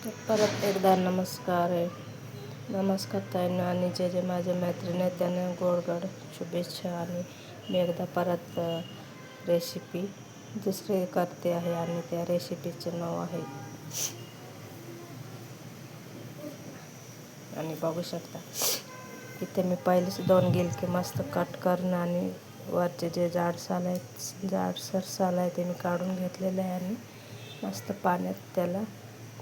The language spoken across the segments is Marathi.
तर परत एकदा नमस्कार आहे. नमस्कार ताईंनो आणि जे माझ्या मैत्रिणी आहेत त्यांना गोड शुभेच्छा. आणि मी एकदा परत रेसिपी दुसरी करते आहे आणि त्या रेसिपीचे नाव आहे आणि बघू शकता इथे मी पहिलेच 2 गिलके मस्त कट करून आणि वरचे जे जाडसर साल आहे ते मी काढून घेतलेले आहे आणि मस्त पाण्यात त्याला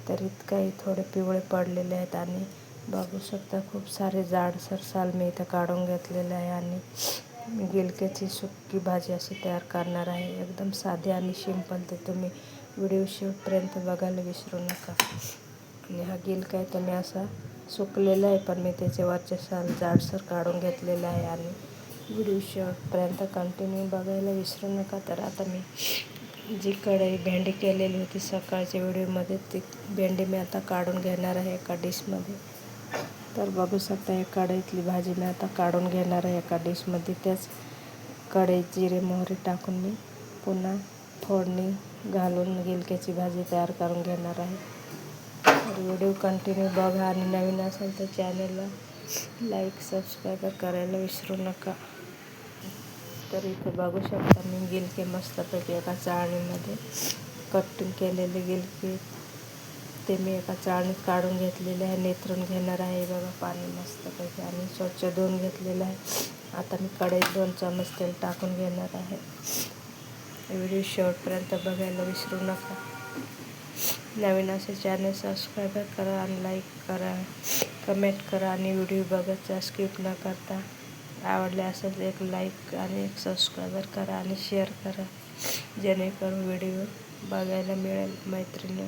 तर इतकाही थोडे पिवळे पडलेले आहेत. आणि बघू शकता खूप सारे जाडसर साल मी इथं काढून घेतलेले आहे आणि मी गिलक्याची सुक्की भाजी अशी तयार करणार आहे. एकदम साधी आणि सिंपल. तर तुम्ही व्हिडिओ शेवटपर्यंत बघायला विसरू नका. आणि हा गिलका आहे तर मी असा सुकलेला आहे पण मी त्याचे वरचे साल जाडसर काढून घेतलेला आहे आणि व्हिडिओ शेवटपर्यंत कंटिन्यू बघायला विसरू नका. तर आता मी जी कढई भेंडी केलेली होती सकाळच्या व्हिडिओमध्ये ती भेंडी मी आता काढून घेणार आहे एका डिशमध्ये. तर बघू शकता या कढईतली भाजी मी आता काढून घेणार आहे एका डिशमध्ये. त्याच कढईत जिरे मोहरी टाकून मी पुन्हा फोडणी घालून गिलक्याची भाजी तयार करून घेणार आहे. तर व्हिडिओ कंटिन्यू बघा आणि नवीन असेल तर चॅनलला लाईक सबस्क्राईब करायला विसरू नका. तर इथे बघू शकता मी गिलके मस्तपैकी एका चाळणीमध्ये कटिंग केलेले गिलके ते मी एका चाळणीत काढून घेतलेले आहे. नेतरून घेणार आहे बघा पाणी मस्तपैकी आणि स्वच्छ धुवून घेतलेलं आहे. आता मी कढईत 2 चमच तेल टाकून घेणार आहे. व्हिडिओ शेवटपर्यंत बघायला विसरू नका. नवीन असे चॅनल सबस्क्राईब करा आणि लाईक करा, कमेंट करा आणि व्हिडिओ बघायचा स्किप न करता. आवडले असेल तर एक लाईक आणि एक सबस्क्राईबर करा आणि शेअर करा जेणेकरून व्हिडिओ बघायला मिळेल मैत्रिणी.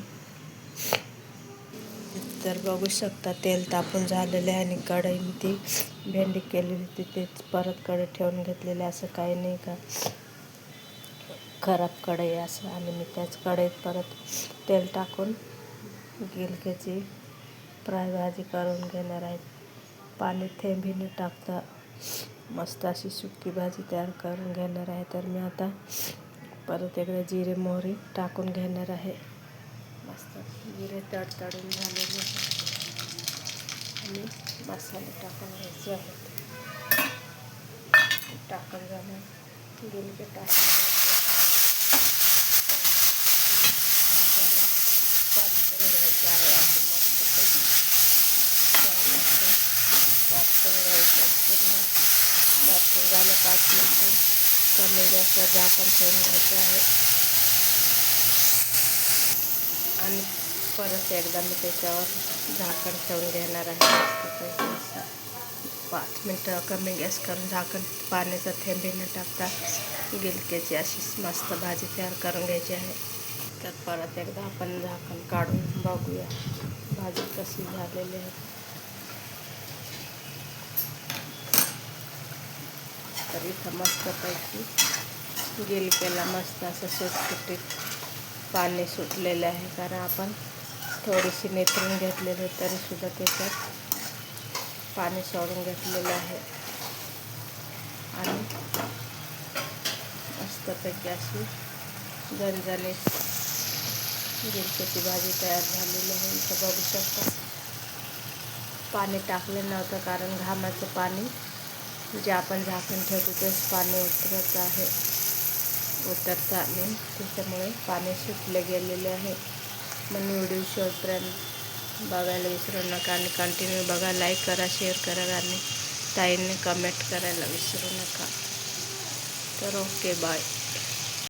तर बघू शकता तेल तापून झालेले आहे आणि कढई मी ती भेंडी केलेली तिथेच परत कढई ठेवून घेतलेली. असं काही नाही का खराब कढई असं. आणि मी त्याच कढईत परत तेल टाकून गिलक्याची फ्राय भाजी करून घेणार आहे. पाणी थेंबही न टाकता मस्त अशी सुकी भाजी तयार करून घेणार आहे. तर मी आता परत एकदा जिरे मोहरी टाकून घेणार आहे. मस्त जिरे तडतडून झालेले आणि मसाले टाकून घ्यायचे आहेत. टाकून झालं गिलके टाकून घ्यायचे. मसाला परतून घ्यायचा आहे असं मस्तपैकी परतून घ्यायचं पूर्ण. परतून झालं 5 मिनटं कमी गॅसवर झाकण ठेवून घ्यायचं आहे. आणि परत एकदा मी त्याच्यावर झाकण ठेवून घेणार आहे मस्तपैकी असं 5 मिनटं कमी गॅस करून झाकण. पाण्याचा थेंबही न टाकता गिलक्याची अशी मस्त भाजी तयार करून घ्यायची आहे. तर परत एकदा आपण झाकण काढून बघूया भाजी कशी झालेली आहे. तर इथं मस्तपैकी गिलक्याला मस्त असं सुटसुटीत पाणी सुटलेलं आहे कारण आपण थोडीशी नेतरून घेतलेली तरीसुद्धा त्याच्यात पाणी सोडून घेतलेलं आहे. आणि मस्तपैकी अशी झणझणीत गिलक्याची भाजी तयार झालेली आहे. इथं बघू शकता पाणी टाकलं नव्हतं कारण घामाचं पाणी जे आपण झाकण ठेवतो तेच पाणी उतरतं आणि त्याच्यामुळे पाणी सुटले गेलेले आहे. म्हणून व्हिडिओ शेवटपर्यंत बघायला विसरू नका आणि कंटिन्यू बघा. लाईक करा, शेअर करा आणि ताईंनी कमेंट करायला विसरू नका. तर ओके बाय.